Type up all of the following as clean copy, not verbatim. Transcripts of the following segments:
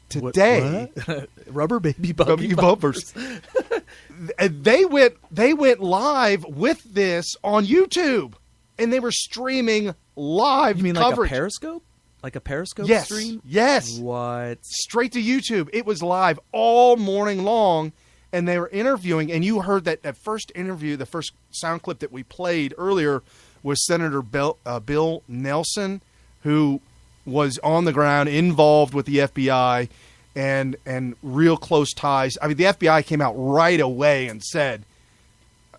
Today, what? Rubber baby buggy bumpers. They went live with this on YouTube, and they were streaming live. You mean coverage. like a Periscope? Like a Periscope stream? Yes. What? Straight to YouTube. It was live all morning long, and they were interviewing. And you heard that first interview, the first sound clip that we played earlier was Senator Bill Nelson, who was on the ground, involved with the FBI, and real close ties. I mean, the FBI came out right away and said,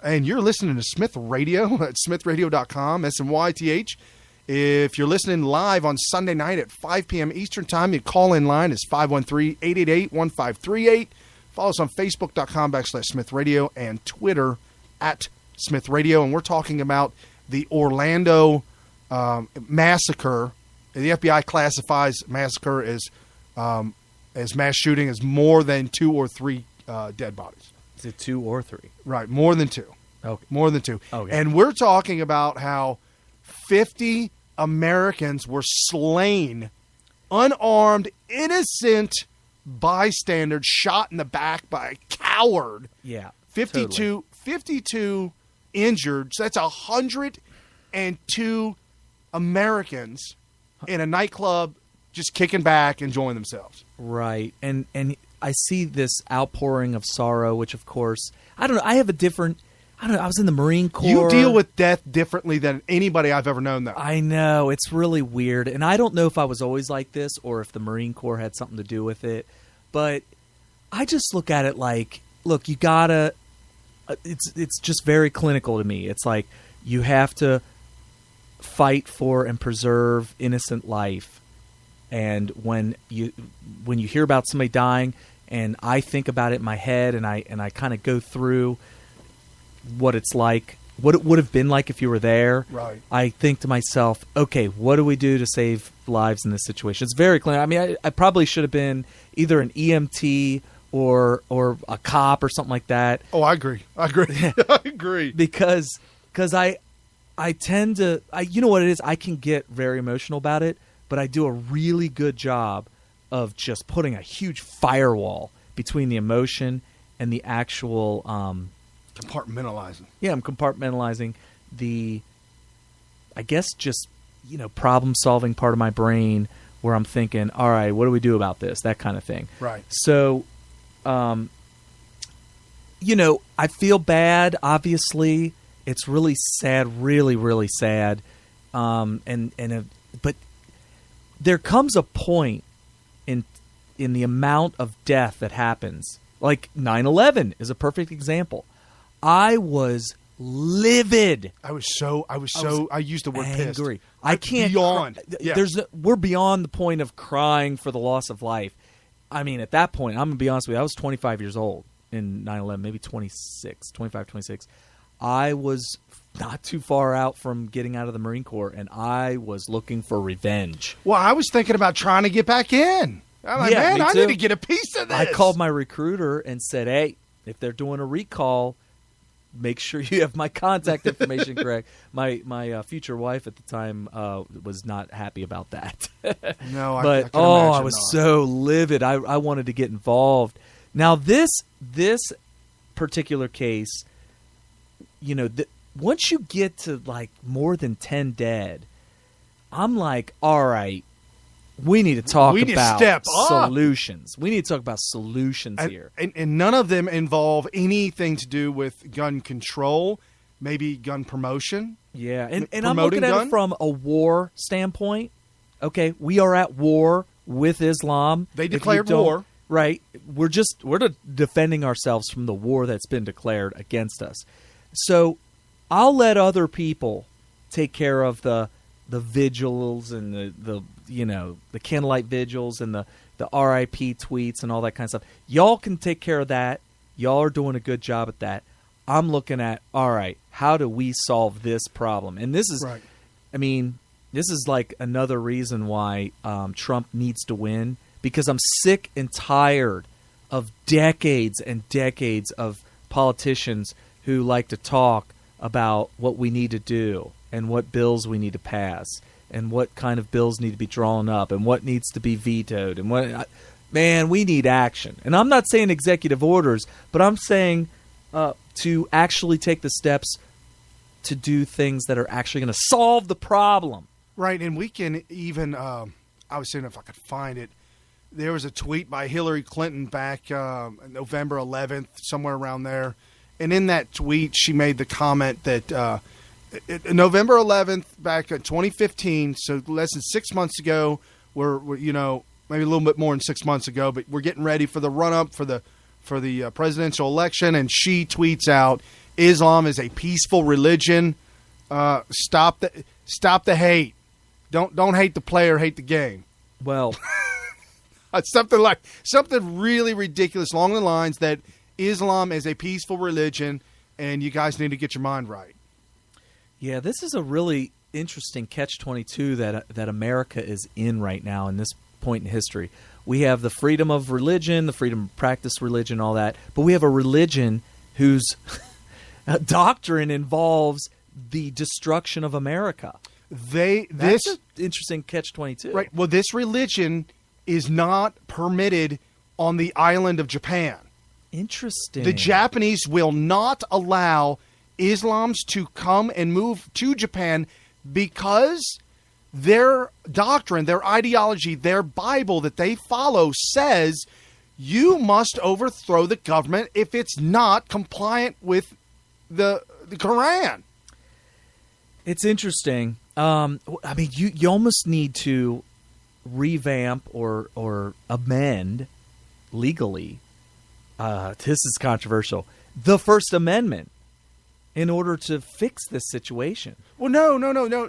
and you're listening to Smith Radio at smithradio.com, SMYTH. If you're listening live on Sunday night at 5 p.m. Eastern Time, your call-in line is 513-888-1538. Follow us on Facebook.com/Smith Radio and Twitter at Smith Radio. And we're talking about the Orlando massacre. The FBI classifies massacre as mass shooting as more than 2 or 3 dead bodies. Is it 2 or 3? Right, more than 2. Okay. More than 2. Okay. And we're talking about how 50 Americans were slain, unarmed, innocent bystanders shot in the back by a coward. Yeah. 52 injured. So that's 102 Americans in a nightclub just kicking back, enjoying themselves. Right. And I see this outpouring of sorrow, which, of course, I don't know. I have a different... I don't know. I was in the Marine Corps. You deal with death differently than anybody I've ever known, though. I know. It's really weird. And I don't know if I was always like this or if the Marine Corps had something to do with it. But I just look at it like, look, you got to it's just very clinical to me. It's like you have to fight for and preserve innocent life. And when you hear about somebody dying, and I think about it in my head, and I kind of go through what it's like, what it would have been like if you were there. Right. I think to myself, okay, what do we do to save lives in this situation? It's very clear. I mean, I probably should have been either an EMT or a cop or something like that. Oh, I agree. I agree. Because I tend to, you know what it is? I can get very emotional about it, but I do a really good job of just putting a huge firewall between the emotion and the actual compartmentalizing. Yeah, I'm compartmentalizing the, I guess, just, problem-solving part of my brain where I'm thinking, all right, what do we do about this? That kind of thing. Right. So, I feel bad, obviously. It's really sad, really, really sad. But there comes a point in the amount of death that happens. Like 9/11 is a perfect example. I was livid. I used the word angry. Pissed. I can't. Beyond. Yeah. We're beyond the point of crying for the loss of life. I mean, at that point, I'm going to be honest with you, I was 25 years old in 9/11, maybe 26. I was not too far out from getting out of the Marine Corps, and I was looking for revenge. Well, I was thinking about trying to get back in. I'm like, man, I need to get a piece of this. I called my recruiter and said, hey, if they're doing a recall, make sure you have my contact information correct. My future wife at the time was not happy about that. No, but I was so livid. I wanted to get involved. Now this particular case, once you get to like more than 10 dead, I'm like, all right, we need to talk about solutions. We need to talk about solutions here. And none of them involve anything to do with gun control, maybe gun promotion. Yeah, and I'm looking at it from a war standpoint. Okay, we are at war with Islam. They declared war. Right. We're defending ourselves from the war that's been declared against us. So I'll let other people take care of the vigils and the candlelight vigils and the RIP tweets and all that kind of stuff. Y'all can take care of that. Y'all are doing a good job at that. I'm looking at, all right, how do we solve this problem? And this is, right. I mean, this is like another reason why Trump needs to win, because I'm sick and tired of decades and decades of politicians who like to talk about what we need to do and what bills we need to pass. and what kind of bills need to be drawn up and what needs to be vetoed and what. Man, we need action. And I'm not saying executive orders, but I'm saying to actually take the steps to do things that are actually going to solve the problem. Right, and we can even, I was seeing if I could find it. There was a tweet by Hillary Clinton back November 11th, somewhere around there. And in that tweet, she made the comment that November 11th, back in 2015, so less than 6 months ago, we're maybe a little bit more than 6 months ago, but we're getting ready for the run-up for the presidential election, and she tweets out, "Islam is a peaceful religion. Stop the hate. Don't hate the player, hate the game." Well, something really ridiculous along the lines that Islam is a peaceful religion, and you guys need to get your mind right. yeah, this is a really interesting catch-22 that America is in right now in this point in history. We have the freedom of religion, the freedom to practice religion, all that, but we have a religion whose doctrine involves the destruction of America. That's an interesting catch-22. Right. Well, this religion is not permitted on the island of Japan. Interesting. The Japanese will not allow Islams to come and move to Japan because their doctrine, their ideology, their Bible that they follow says you must overthrow the government if it's not compliant with the Quran. It's interesting. I mean, you almost need to revamp or amend legally. This is controversial. The First Amendment, in order to fix this situation. Well, no.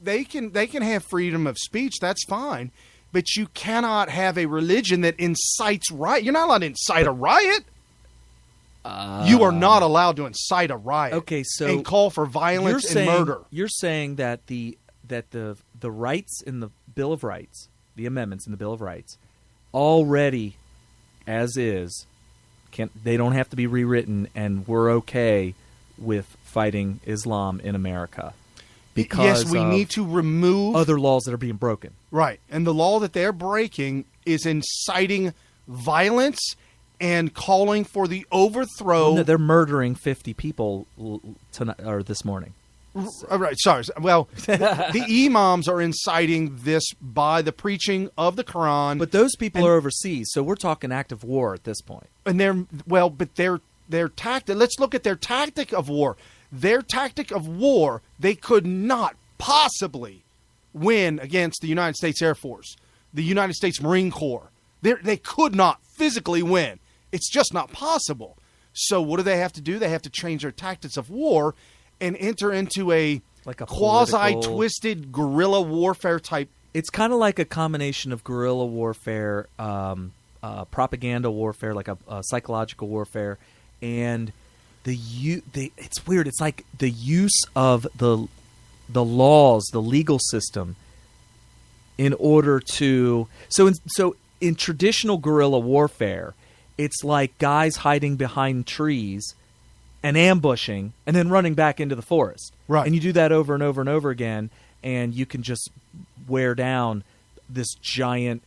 They can have freedom of speech. That's fine, but you cannot have a religion that incites riot. You're not allowed to incite a riot. You are not allowed to incite a riot. Okay, so and call for violence and murder. You're saying that the rights in the Bill of Rights, the amendments in the Bill of Rights, already as is, they don't have to be rewritten, and we're okay with fighting Islam in America because yes, we need to remove other laws that are being broken. Right, and the law that they're breaking is inciting violence and calling for the overthrow. Well, no, they're murdering 50 people tonight or this morning. Right, sorry. Well, the imams are inciting this by the preaching of the Quran. But those people are overseas, so we're talking active war at this point. And their tactic. Let's look at their tactic of war. Their tactic of war, they could not possibly win against the United States Air Force, the United States Marine Corps. They could not physically win. It's just not possible. So what do they have to do? They have to change their tactics of war and enter into a quasi-twisted guerrilla warfare type. It's kind of like a combination of guerrilla warfare, propaganda warfare, like a psychological warfare, and it's weird. It's like the use of the laws, the legal system, in order to in traditional guerrilla warfare, it's like guys hiding behind trees and ambushing and then running back into the forest. Right. And you do that over and over and over again, and you can just wear down this giant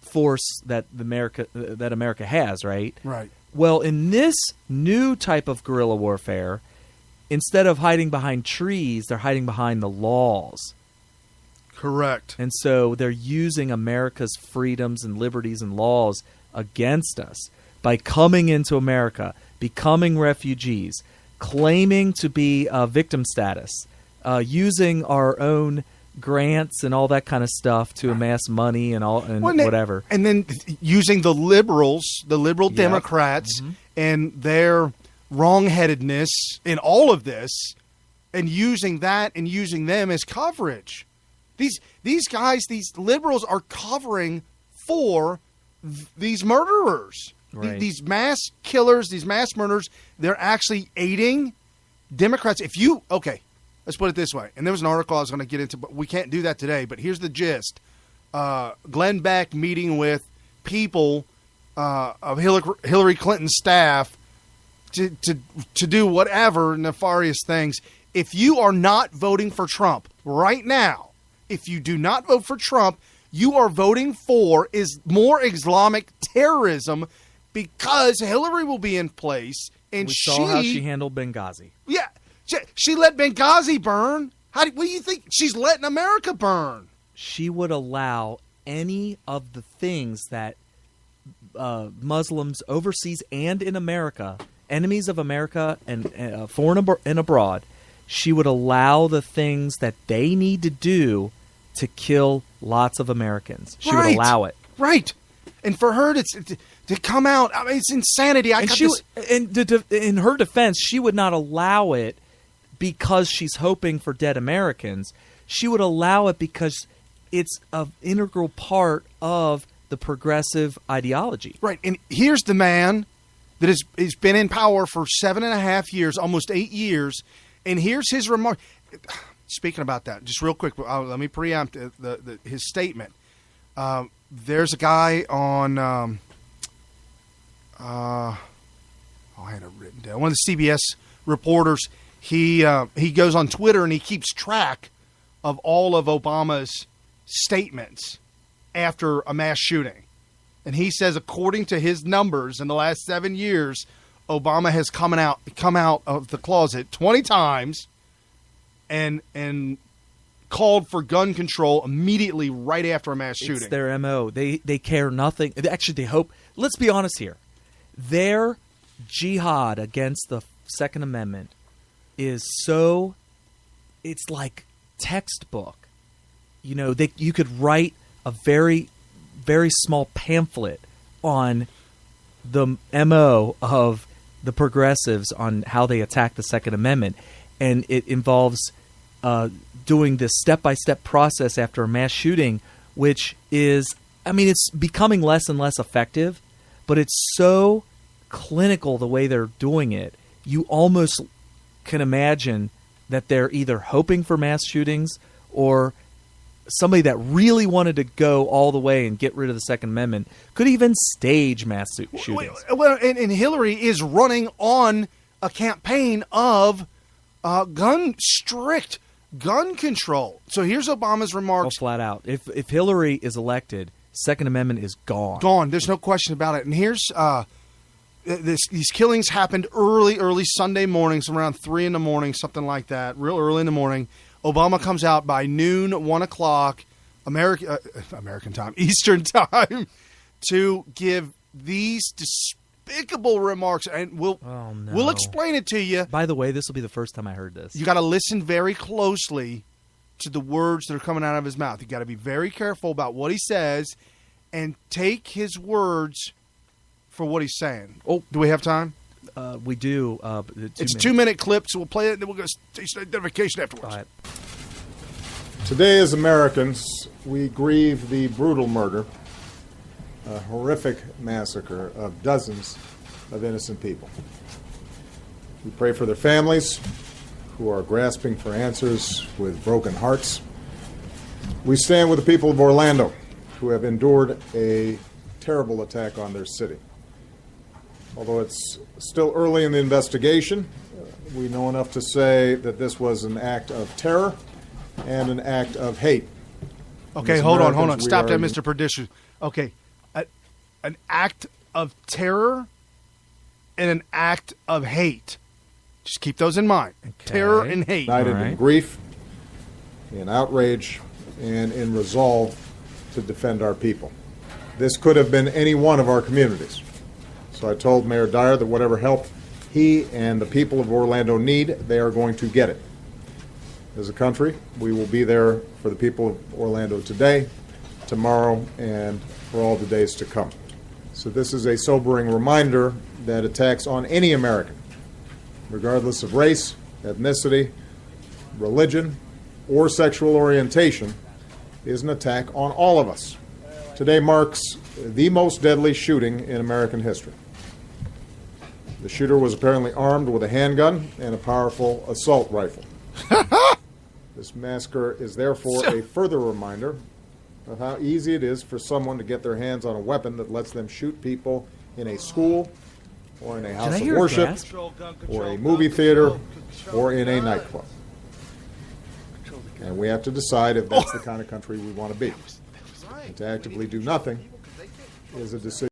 force that America has, right? Right. Well, in this new type of guerrilla warfare, instead of hiding behind trees, they're hiding behind the laws. Correct. And so they're using America's freedoms and liberties and laws against us by coming into America, becoming refugees, claiming to be victim status, using our own grants and all that kind of stuff to amass money and whatever. And then using the liberal Democrats and their wrongheadedness in all of this, and using that and using them as coverage. These guys, these liberals, are covering for these murderers, right. These mass killers, these mass murderers. They're actually aiding Democrats. Let's put it this way. And there was an article I was going to get into, but we can't do that today. But here's the gist. Glenn Beck meeting with people of Hillary Clinton's staff to do whatever nefarious things. If you are not voting for Trump right now, if you do not vote for Trump, you are voting for is more Islamic terrorism because Hillary will be in place. And we saw how she handled Benghazi. Yeah, she let Benghazi burn. What do you think? She's letting America burn. She would allow any of the things that Muslims overseas and in America, enemies of America and foreign and abroad, she would allow the things that they need to do to kill lots of Americans. She would allow it. Right. And for her to come out, I mean, it's insanity. In her defense, she would not allow it because she's hoping for dead Americans. She would allow it because it's an integral part of the progressive ideology. Right. And here's the man that has been in power for 7.5 years, almost 8 years. And here's his remark. Speaking about that, just real quick, let me preempt his statement. There's a guy on, I had it written down. One of the CBS reporters. He goes on Twitter and he keeps track of all of Obama's statements after a mass shooting. And he says, according to his numbers in the last 7 years, Obama has come out of the closet 20 times and called for gun control immediately right after a mass shooting. It's their MO. They care nothing. Actually, they hope. Let's be honest here. Their jihad against the Second Amendment is so, it's like textbook. You know, you could write a very, very small pamphlet on the MO of the progressives on how they attack the Second Amendment. And it involves doing this step-by-step process after a mass shooting, which is, I mean, it's becoming less and less effective, but it's so clinical the way they're doing it. You almost can imagine that they're either hoping for mass shootings or somebody that really wanted to go all the way and get rid of the Second Amendment could even stage mass shootings. Well, and Hillary is running on a campaign of strict gun control. So here's Obama's remarks. Oh, flat out. If Hillary is elected, Second Amendment is gone. Gone. There's no question about it. And here's these killings happened early Sunday mornings, around 3 a.m, something like that, real early in the morning. Obama comes out by noon, 1 o'clock, American time, Eastern time, to give these despicable remarks, and we'll explain it to you. By the way, this will be the first time I heard this. You got to listen very closely to the words that are coming out of his mouth. You got to be very careful about what he says, and take his words for what he's saying. Oh, do we have time? We do. It's a 2-minute clip, so we'll play it, and then we'll go station identification afterwards. Right. Today, as Americans, we grieve the brutal murder, a horrific massacre of dozens of innocent people. We pray for their families who are grasping for answers with broken hearts. We stand with the people of Orlando who have endured a terrible attack on their city. Although it's still early in the investigation, we know enough to say that this was an act of terror and an act of hate. Okay, hold on. Stop that, Mr. Perdition. Okay, an act of terror and an act of hate. Just keep those in mind. Okay. Terror and hate. United in grief, in outrage, and in resolve to defend our people. This could have been any one of our communities. So I told Mayor Dyer that whatever help he and the people of Orlando need, they are going to get it. As a country, we will be there for the people of Orlando today, tomorrow, and for all the days to come. So this is a sobering reminder that attacks on any American, regardless of race, ethnicity, religion, or sexual orientation, is an attack on all of us. Today marks the most deadly shooting in American history. The shooter was apparently armed with a handgun and a powerful assault rifle. This massacre is therefore a further reminder of how easy it is for someone to get their hands on a weapon that lets them shoot people in a school or in a house of worship or a movie theater or in a nightclub. And we have to decide if that's the kind of country we want to be. And to actively do nothing is a decision.